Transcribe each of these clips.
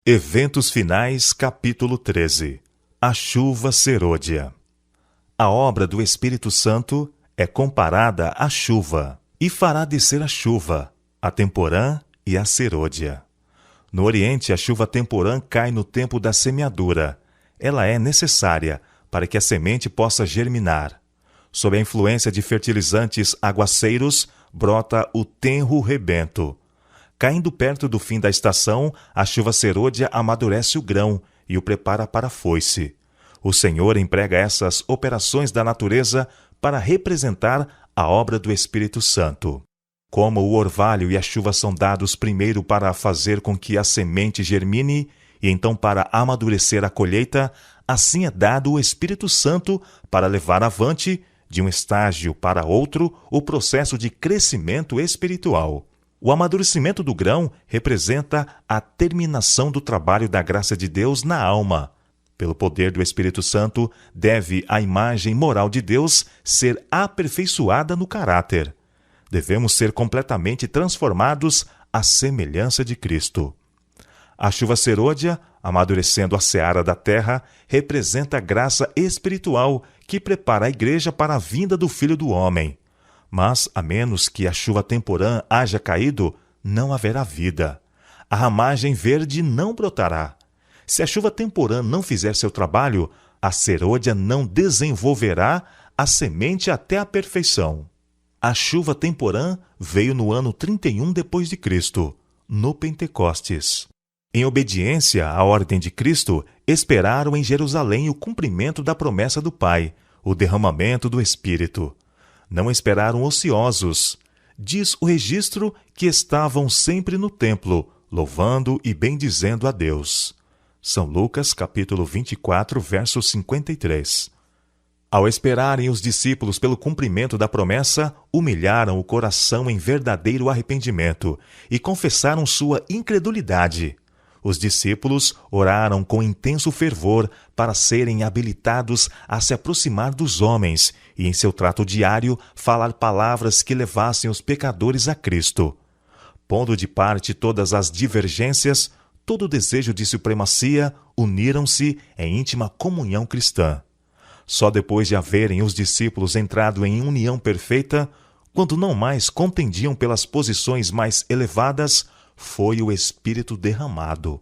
Eventos finais, capítulo 13. A chuva serôdia. A obra do Espírito Santo é comparada à chuva, e fará descer a chuva, a temporã e a serôdia. No Oriente, a chuva temporã cai no tempo da semeadura. Ela é necessária para que a semente possa germinar. Sob a influência de fertilizantes aguaceiros, brota o tenro rebento. Caindo perto do fim da estação, a chuva serôdia amadurece o grão e o prepara para a foice. O Senhor emprega essas operações da natureza para representar a obra do Espírito Santo. Como o orvalho e a chuva são dados primeiro para fazer com que a semente germine e então para amadurecer a colheita, assim é dado o Espírito Santo para levar avante, de um estágio para outro, o processo de crescimento espiritual. O amadurecimento do grão representa a terminação do trabalho da graça de Deus na alma. Pelo poder do Espírito Santo, deve a imagem moral de Deus ser aperfeiçoada no caráter. Devemos ser completamente transformados à semelhança de Cristo. A chuva serôdia, amadurecendo a seara da terra, representa a graça espiritual que prepara a igreja para a vinda do Filho do Homem. Mas, a menos que a chuva temporã haja caído, não haverá vida. A ramagem verde não brotará. Se a chuva temporã não fizer seu trabalho, a serôdia não desenvolverá a semente até a perfeição. A chuva temporã veio no ano 31 depois de Cristo, no Pentecostes. Em obediência à ordem de Cristo, esperaram em Jerusalém o cumprimento da promessa do Pai, o derramamento do Espírito. Não esperaram ociosos. Diz o registro que estavam sempre no templo, louvando e bendizendo a Deus. São Lucas, capítulo 24, verso 53. Ao esperarem os discípulos pelo cumprimento da promessa, humilharam o coração em verdadeiro arrependimento e confessaram sua incredulidade. Os discípulos oraram com intenso fervor para serem habilitados a se aproximar dos homens e, em seu trato diário, falar palavras que levassem os pecadores a Cristo. Pondo de parte todas as divergências, todo o desejo de supremacia, uniram-se em íntima comunhão cristã. Só depois de haverem os discípulos entrado em união perfeita, quando não mais contendiam pelas posições mais elevadas, foi o Espírito derramado.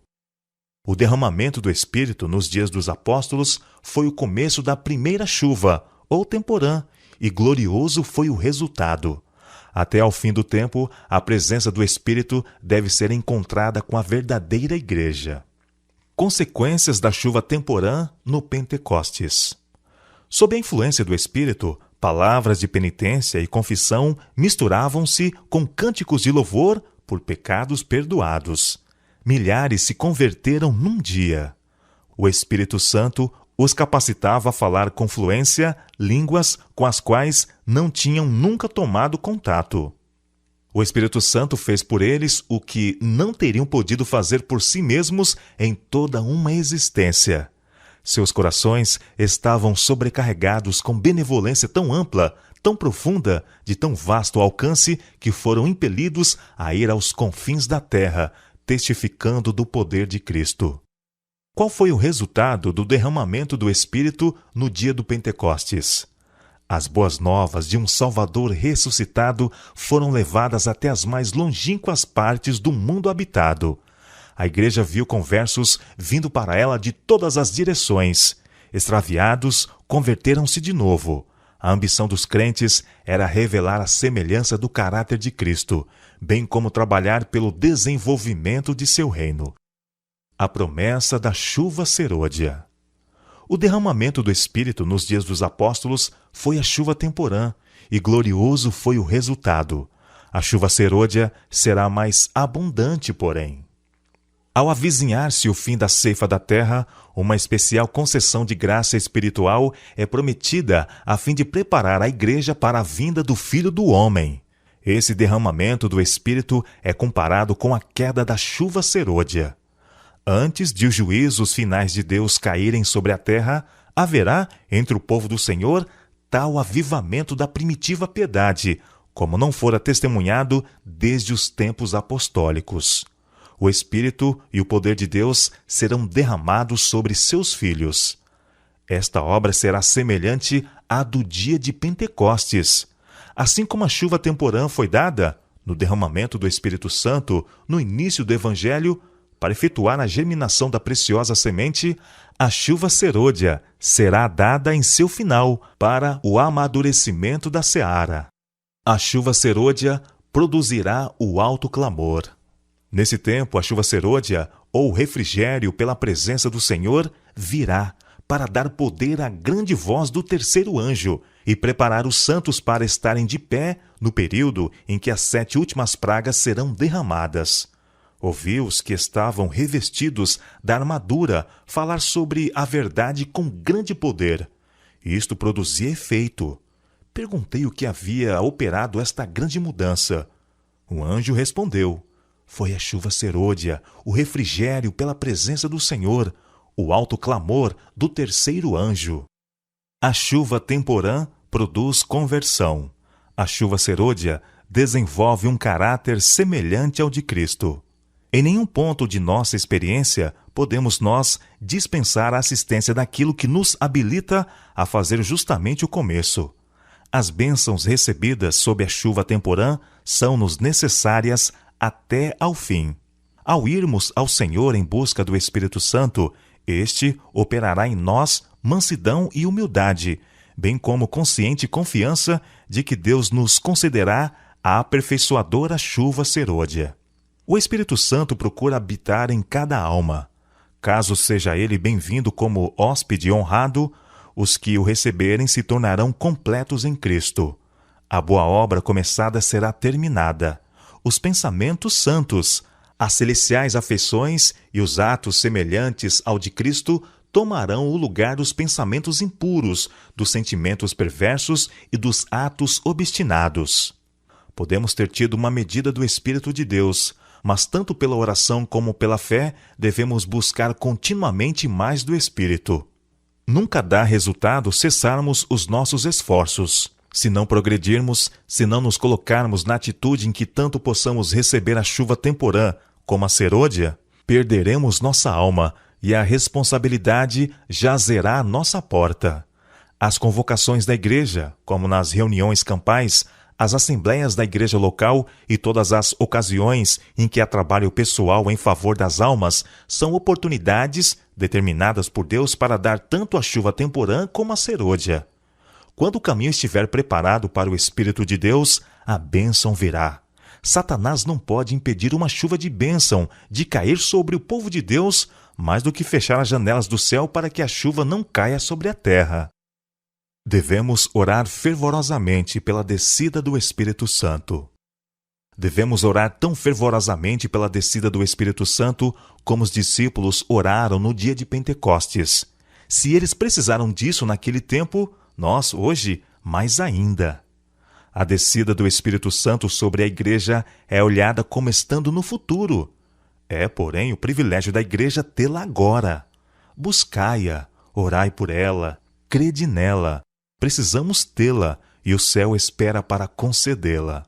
O derramamento do Espírito nos dias dos apóstolos foi o começo da primeira chuva, ou temporã, e glorioso foi o resultado. Até ao fim do tempo, a presença do Espírito deve ser encontrada com a verdadeira igreja. Consequências da chuva temporã no Pentecostes. Sob a influência do Espírito, palavras de penitência e confissão misturavam-se com cânticos de louvor por pecados perdoados. Milhares se converteram num dia. O Espírito Santo os capacitava a falar com fluência línguas com as quais não tinham nunca tomado contato. O Espírito Santo fez por eles o que não teriam podido fazer por si mesmos em toda uma existência. Seus corações estavam sobrecarregados com benevolência tão ampla, tão profunda, de tão vasto alcance, que foram impelidos a ir aos confins da terra, testificando do poder de Cristo. Qual foi o resultado do derramamento do Espírito no dia do Pentecostes? As boas novas de um Salvador ressuscitado foram levadas até as mais longínquas partes do mundo habitado. A igreja viu conversos vindo para ela de todas as direções. Extraviados converteram-se de novo. A ambição dos crentes era revelar a semelhança do caráter de Cristo, bem como trabalhar pelo desenvolvimento de seu reino. A promessa da chuva serôdia. O derramamento do Espírito nos dias dos apóstolos foi a chuva temporã, e glorioso foi o resultado. A chuva serôdia será mais abundante, porém. Ao avizinhar-se o fim da ceifa da terra, uma especial concessão de graça espiritual é prometida a fim de preparar a igreja para a vinda do Filho do Homem. Esse derramamento do Espírito é comparado com a queda da chuva serôdia. Antes de os juízos finais de Deus caírem sobre a terra, haverá, entre o povo do Senhor, tal avivamento da primitiva piedade, como não fora testemunhado desde os tempos apostólicos. O Espírito e o poder de Deus serão derramados sobre seus filhos. Esta obra será semelhante à do dia de Pentecostes. Assim como a chuva temporã foi dada, no derramamento do Espírito Santo, no início do Evangelho, para efetuar a germinação da preciosa semente, a chuva serôdia será dada em seu final para o amadurecimento da seara. A chuva serôdia produzirá o alto clamor. Nesse tempo, a chuva serôdia, ou refrigério pela presença do Senhor, virá para dar poder à grande voz do terceiro anjo e preparar os santos para estarem de pé no período em que as 7 últimas pragas serão derramadas. Ouvi os que estavam revestidos da armadura falar sobre a verdade com grande poder. Isto produzia efeito. Perguntei o que havia operado esta grande mudança. O anjo respondeu: foi a chuva serôdia, o refrigério pela presença do Senhor, o alto clamor do terceiro anjo. A chuva temporã produz conversão. A chuva serôdia desenvolve um caráter semelhante ao de Cristo. Em nenhum ponto de nossa experiência podemos nós dispensar a assistência daquilo que nos habilita a fazer justamente o começo. As bênçãos recebidas sob a chuva temporã são-nos necessárias até ao fim. Ao irmos ao Senhor em busca do Espírito Santo, este operará em nós mansidão e humildade, bem como consciente confiança de que Deus nos concederá a aperfeiçoadora chuva serôdia. O Espírito Santo procura habitar em cada alma. Caso seja ele bem-vindo como hóspede honrado, os que o receberem se tornarão completos em Cristo. A boa obra começada será terminada. Os pensamentos santos, as celestiais afeições e os atos semelhantes ao de Cristo tomarão o lugar dos pensamentos impuros, dos sentimentos perversos e dos atos obstinados. Podemos ter tido uma medida do Espírito de Deus, mas tanto pela oração como pela fé, devemos buscar continuamente mais do Espírito. Nunca dá resultado cessarmos os nossos esforços. Se não progredirmos, se não nos colocarmos na atitude em que tanto possamos receber a chuva temporã como a serôdia, perderemos nossa alma e a responsabilidade jazerá à nossa porta. As convocações da igreja, como nas reuniões campais, as assembleias da igreja local e todas as ocasiões em que há trabalho pessoal em favor das almas são oportunidades determinadas por Deus para dar tanto a chuva temporã como a serôdia. Quando o caminho estiver preparado para o Espírito de Deus, a bênção virá. Satanás não pode impedir uma chuva de bênção de cair sobre o povo de Deus, mais do que fechar as janelas do céu para que a chuva não caia sobre a terra. Devemos orar fervorosamente pela descida do Espírito Santo. Devemos orar tão fervorosamente pela descida do Espírito Santo como os discípulos oraram no dia de Pentecostes. Se eles precisaram disso naquele tempo, nós, hoje, mais ainda. A descida do Espírito Santo sobre a igreja é olhada como estando no futuro. É, porém, o privilégio da igreja tê-la agora. Buscai-a, orai por ela, crede nela. Precisamos tê-la e o céu espera para concedê-la.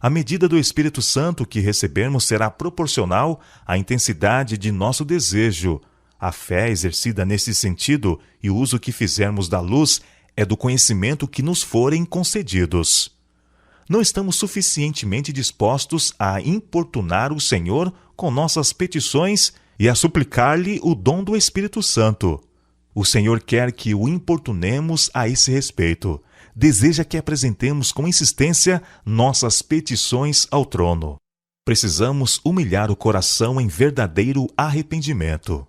A medida do Espírito Santo que recebermos será proporcional à intensidade de nosso desejo. A fé exercida nesse sentido e o uso que fizermos da luz é do conhecimento que nos forem concedidos. Não estamos suficientemente dispostos a importunar o Senhor com nossas petições e a suplicar-lhe o dom do Espírito Santo. O Senhor quer que o importunemos a esse respeito. Deseja que apresentemos com insistência nossas petições ao trono. Precisamos humilhar o coração em verdadeiro arrependimento.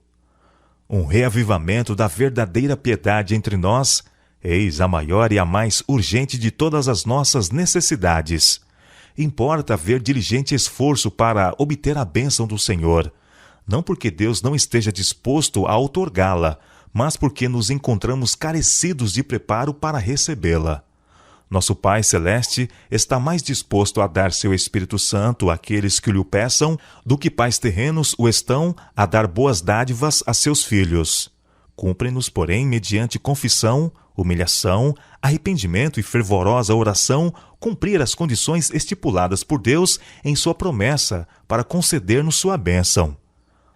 Um reavivamento da verdadeira piedade entre nós, eis a maior e a mais urgente de todas as nossas necessidades. Importa haver diligente esforço para obter a bênção do Senhor, não porque Deus não esteja disposto a outorgá-la, mas porque nos encontramos carecidos de preparo para recebê-la. Nosso Pai Celeste está mais disposto a dar seu Espírito Santo àqueles que lhe o peçam do que pais terrenos o estão a dar boas dádivas a seus filhos. Cumpre-nos, porém, mediante confissão, humilhação, arrependimento e fervorosa oração, cumprir as condições estipuladas por Deus em sua promessa para conceder-nos sua bênção.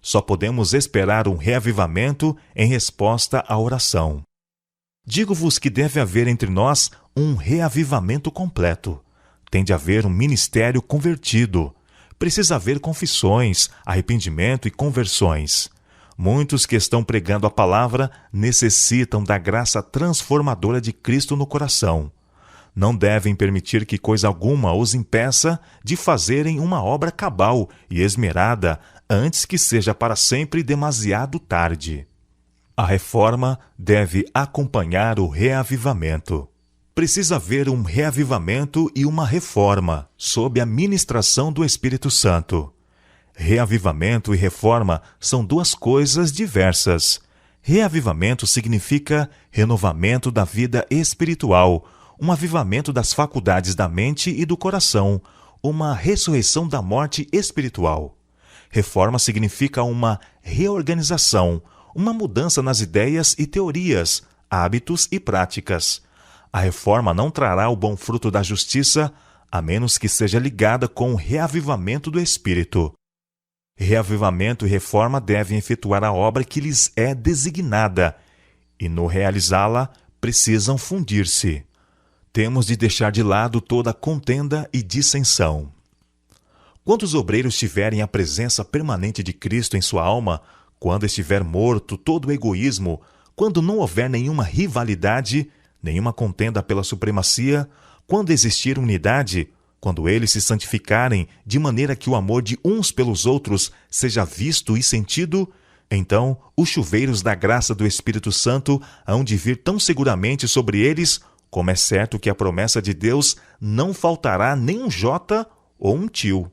Só podemos esperar um reavivamento em resposta à oração. Digo-vos que deve haver entre nós um reavivamento completo. Tem de haver um ministério convertido. Precisa haver confissões, arrependimento e conversões. Muitos que estão pregando a palavra necessitam da graça transformadora de Cristo no coração. Não devem permitir que coisa alguma os impeça de fazerem uma obra cabal e esmerada antes que seja para sempre demasiado tarde. A reforma deve acompanhar o reavivamento. Precisa haver um reavivamento e uma reforma sob a ministração do Espírito Santo. Reavivamento e reforma são duas coisas diversas. Reavivamento significa renovamento da vida espiritual, um avivamento das faculdades da mente e do coração, uma ressurreição da morte espiritual. Reforma significa uma reorganização, uma mudança nas ideias e teorias, hábitos e práticas. A reforma não trará o bom fruto da justiça, a menos que seja ligada com o reavivamento do Espírito. Reavivamento e reforma devem efetuar a obra que lhes é designada, e no realizá-la precisam fundir-se. Temos de deixar de lado toda contenda e dissensão. Quando os obreiros tiverem a presença permanente de Cristo em sua alma, quando estiver morto todo o egoísmo, quando não houver nenhuma rivalidade, nenhuma contenda pela supremacia, quando existir unidade, quando eles se santificarem de maneira que o amor de uns pelos outros seja visto e sentido, então os chuveiros da graça do Espírito Santo hão de vir tão seguramente sobre eles, como é certo que a promessa de Deus não faltará nem um jota ou um tio.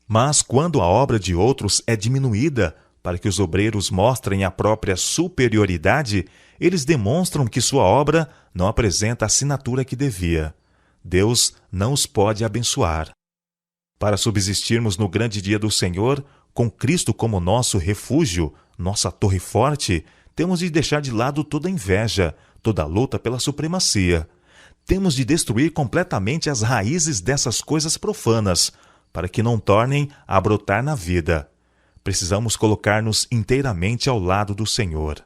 Mas quando a obra de outros é diminuída, para que os obreiros mostrem a própria superioridade, eles demonstram que sua obra não apresenta a assinatura que devia. Deus não os pode abençoar. Para subsistirmos no grande dia do Senhor, com Cristo como nosso refúgio, nossa torre forte, temos de deixar de lado toda inveja, toda luta pela supremacia. Temos de destruir completamente as raízes dessas coisas profanas, para que não tornem a brotar na vida. Precisamos colocar-nos inteiramente ao lado do Senhor.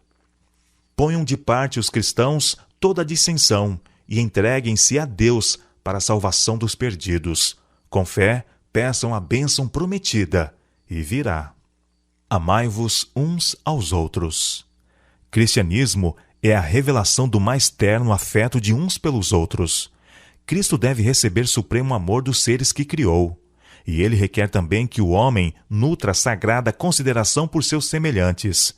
Ponham de parte os cristãos toda a dissensão e entreguem-se a Deus para a salvação dos perdidos. Com fé, peçam a bênção prometida, e virá. Amai-vos uns aos outros. Cristianismo é a revelação do mais terno afeto de uns pelos outros. Cristo deve receber supremo amor dos seres que criou. E ele requer também que o homem nutra sagrada consideração por seus semelhantes.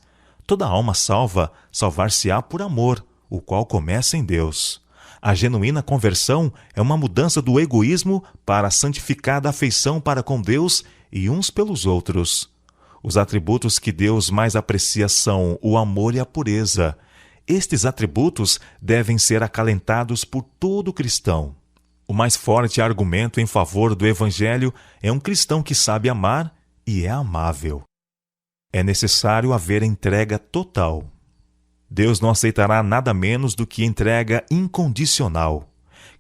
Toda alma salva, salvar-se-á por amor, o qual começa em Deus. A genuína conversão é uma mudança do egoísmo para a santificada afeição para com Deus e uns pelos outros. Os atributos que Deus mais aprecia são o amor e a pureza. Estes atributos devem ser acalentados por todo cristão. O mais forte argumento em favor do Evangelho é um cristão que sabe amar e é amável. É necessário haver entrega total. Deus não aceitará nada menos do que entrega incondicional.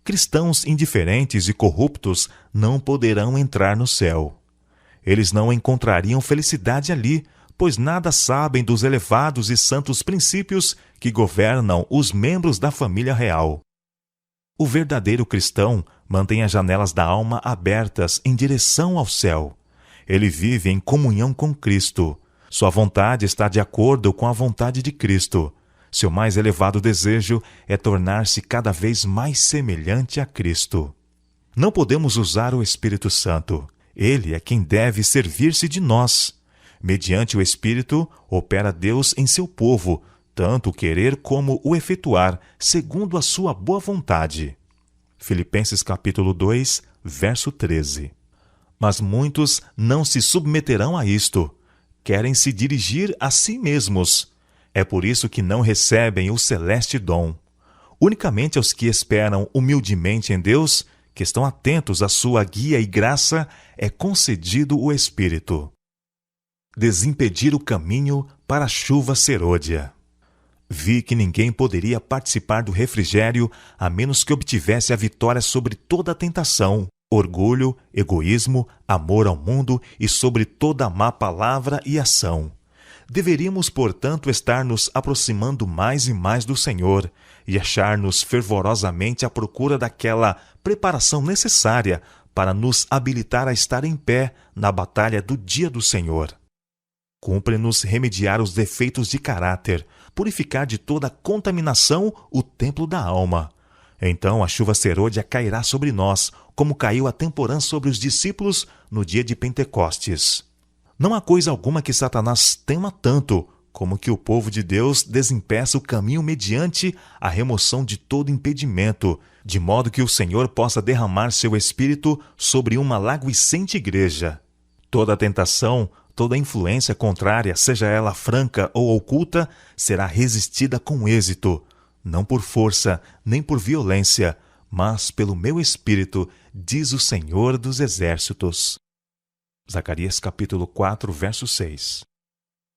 Cristãos indiferentes e corruptos não poderão entrar no céu. Eles não encontrariam felicidade ali, pois nada sabem dos elevados e santos princípios que governam os membros da família real. O verdadeiro cristão mantém as janelas da alma abertas em direção ao céu. Ele vive em comunhão com Cristo. Sua vontade está de acordo com a vontade de Cristo. Seu mais elevado desejo é tornar-se cada vez mais semelhante a Cristo. Não podemos usar o Espírito Santo. Ele é quem deve servir-se de nós. Mediante o Espírito, opera Deus em seu povo, tanto o querer como o efetuar, segundo a sua boa vontade. Filipenses capítulo 2, verso 13. Mas muitos não se submeterão a isto. Querem se dirigir a si mesmos. É por isso que não recebem o celeste dom. Unicamente aos que esperam humildemente em Deus, que estão atentos à sua guia e graça, é concedido o Espírito. Desimpedir o caminho para a chuva serôdia. Vi que ninguém poderia participar do refrigério a menos que obtivesse a vitória sobre toda a tentação, orgulho, egoísmo, amor ao mundo e sobre toda a má palavra e ação. Deveríamos, portanto, estar nos aproximando mais e mais do Senhor e achar-nos fervorosamente à procura daquela preparação necessária para nos habilitar a estar em pé na batalha do dia do Senhor. Cumpre-nos remediar os defeitos de caráter, purificar de toda contaminação o templo da alma. Então a chuva serôdia cairá sobre nós, como caiu a temporã sobre os discípulos no dia de Pentecostes. Não há coisa alguma que Satanás tema tanto, como que o povo de Deus desempeça o caminho mediante a remoção de todo impedimento, de modo que o Senhor possa derramar seu Espírito sobre uma lagoicente igreja. Toda tentação, toda influência contrária, seja ela franca ou oculta, será resistida com êxito, não por força, nem por violência, mas pelo meu Espírito, diz o Senhor dos Exércitos. Zacarias capítulo 4, verso 6.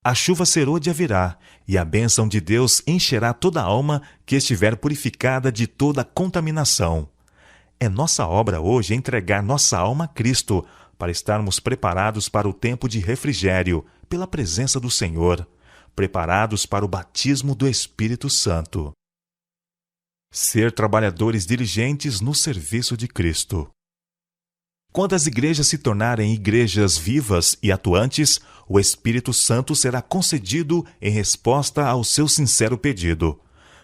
A chuva serôdia virá, e a bênção de Deus encherá toda a alma que estiver purificada de toda contaminação. É nossa obra hoje entregar nossa alma a Cristo, para estarmos preparados para o tempo de refrigério, pela presença do Senhor, preparados para o batismo do Espírito Santo. Ser trabalhadores diligentes no serviço de Cristo. Quando as igrejas se tornarem igrejas vivas e atuantes, o Espírito Santo será concedido em resposta ao seu sincero pedido.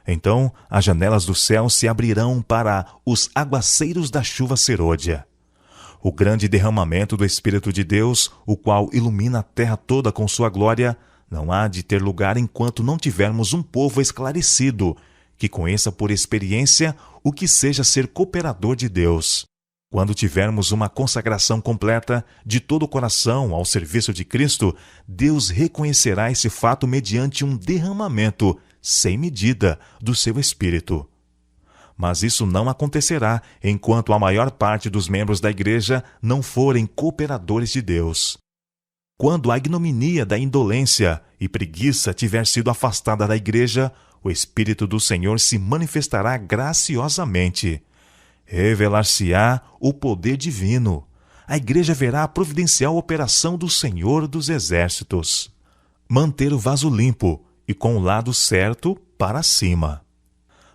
Então, as janelas do céu se abrirão para os aguaceiros da chuva serôdia. O grande derramamento do Espírito de Deus, o qual ilumina a terra toda com sua glória, não há de ter lugar enquanto não tivermos um povo esclarecido, que conheça por experiência o que seja ser cooperador de Deus. Quando tivermos uma consagração completa de todo o coração ao serviço de Cristo, Deus reconhecerá esse fato mediante um derramamento sem medida do seu Espírito. Mas isso não acontecerá enquanto a maior parte dos membros da igreja não forem cooperadores de Deus. Quando a ignominia da indolência e preguiça tiver sido afastada da igreja, o Espírito do Senhor se manifestará graciosamente. Revelar-se-á o poder divino. A igreja verá a providencial operação do Senhor dos Exércitos. Manter o vaso limpo e com o lado certo para cima.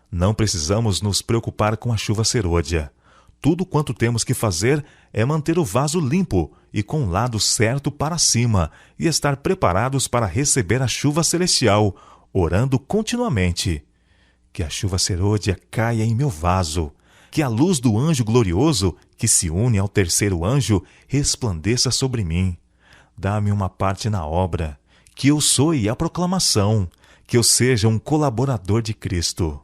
Não precisamos nos preocupar com a chuva serôdia. Tudo quanto temos que fazer é manter o vaso limpo e com o lado certo para cima e estar preparados para receber a chuva celestial, orando continuamente. Que a chuva serôdia caia em meu vaso. Que a luz do anjo glorioso, que se une ao terceiro anjo, resplandeça sobre mim. Dá-me uma parte na obra, que eu soe a proclamação, que eu seja um colaborador de Cristo.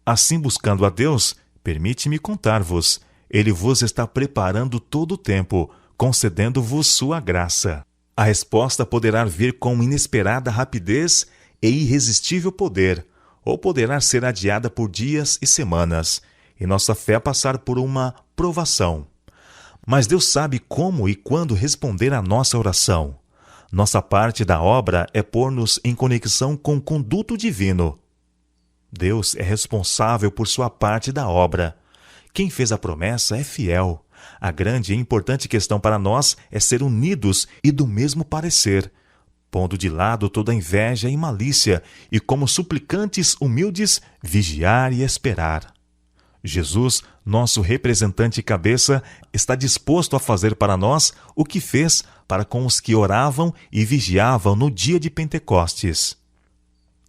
Assim, buscando a Deus, permite-me contar-vos, Ele vos está preparando todo o tempo, concedendo-vos sua graça. A resposta poderá vir com inesperada rapidez e irresistível poder, ou poderá ser adiada por dias e semanas, e nossa fé passar por uma provação. Mas Deus sabe como e quando responder à nossa oração. Nossa parte da obra é pôr-nos em conexão com o conduto divino. Deus é responsável por sua parte da obra. Quem fez a promessa é fiel. A grande e importante questão para nós é ser unidos e do mesmo parecer, pondo de lado toda inveja e malícia, e como suplicantes humildes, vigiar e esperar. Jesus, nosso representante e cabeça, está disposto a fazer para nós o que fez para com os que oravam e vigiavam no dia de Pentecostes.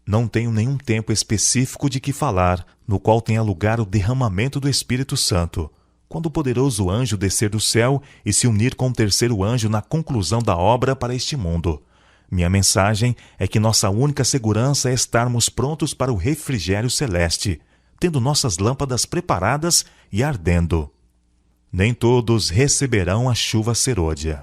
Não tenho nenhum tempo específico de que falar, no qual tenha lugar o derramamento do Espírito Santo, quando o poderoso anjo descer do céu e se unir com o terceiro anjo na conclusão da obra para este mundo. Minha mensagem é que nossa única segurança é estarmos prontos para o refrigério celeste, tendo nossas lâmpadas preparadas e ardendo. Nem todos receberão a chuva serôdia.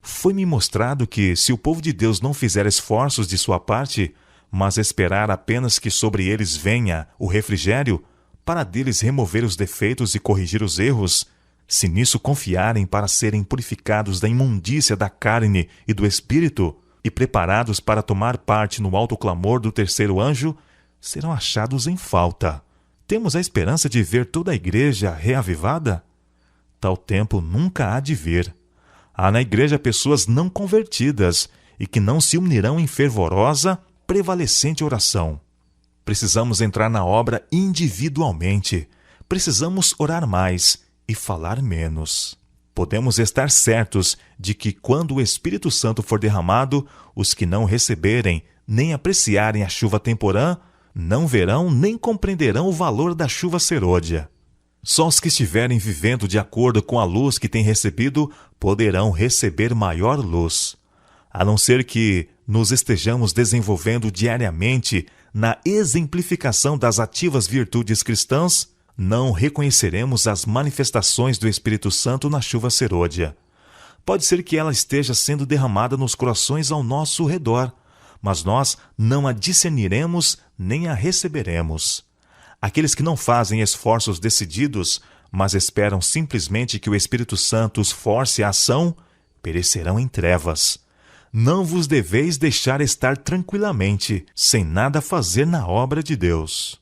Foi-me mostrado que, se o povo de Deus não fizer esforços de sua parte, mas esperar apenas que sobre eles venha o refrigério, para deles remover os defeitos e corrigir os erros, se nisso confiarem para serem purificados da imundícia da carne e do espírito, e preparados para tomar parte no alto clamor do terceiro anjo, serão achados em falta. Temos a esperança de ver toda a igreja reavivada? Tal tempo nunca há de vir. Há na igreja pessoas não convertidas e que não se unirão em fervorosa, prevalecente oração. Precisamos entrar na obra individualmente. Precisamos orar mais e falar menos. Podemos estar certos de que, quando o Espírito Santo for derramado, os que não receberem nem apreciarem a chuva temporã não verão nem compreenderão o valor da chuva serôdia. Só os que estiverem vivendo de acordo com a luz que têm recebido poderão receber maior luz. A não ser que nos estejamos desenvolvendo diariamente na exemplificação das ativas virtudes cristãs, não reconheceremos as manifestações do Espírito Santo na chuva serôdia. Pode ser que ela esteja sendo derramada nos corações ao nosso redor, mas nós não a discerniremos nem a receberemos. Aqueles que não fazem esforços decididos, mas esperam simplesmente que o Espírito Santo os force à ação, perecerão em trevas. Não vos deveis deixar estar tranquilamente, sem nada fazer na obra de Deus.